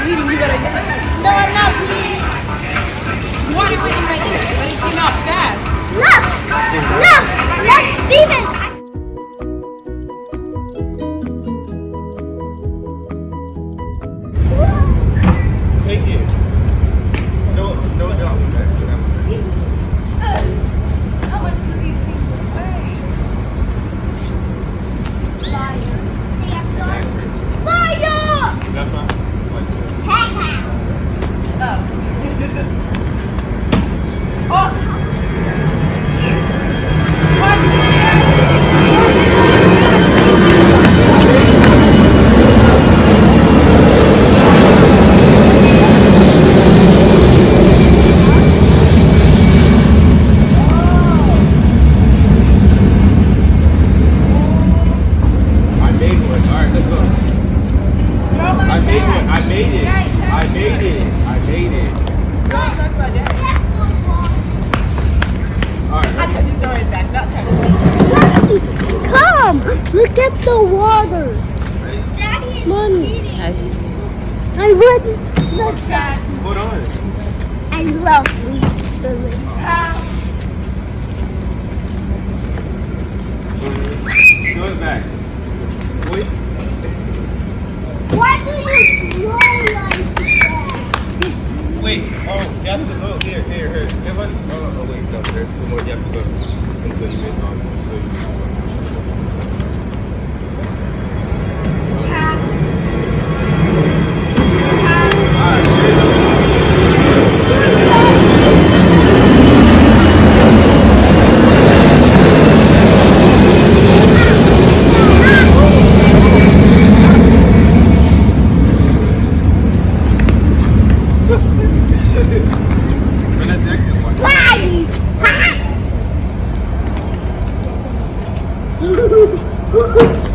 bleeding, you better get it. No, I'm not bleeding. You want it bleeding right there, but it came out fast. Look! Look! Look, Steven! Take it. No, no. How much do these things weigh? Fire! That's fine. Oh! Look at the water. Daddy is Mommy. Yes. I would love that. Hold on. I love swimming. Go back. Wait. Why do you throw like that? Wait. Oh, you have to go. Here. Give us. Oh, wait. No, there's two more. You have to go until you get on. Woo!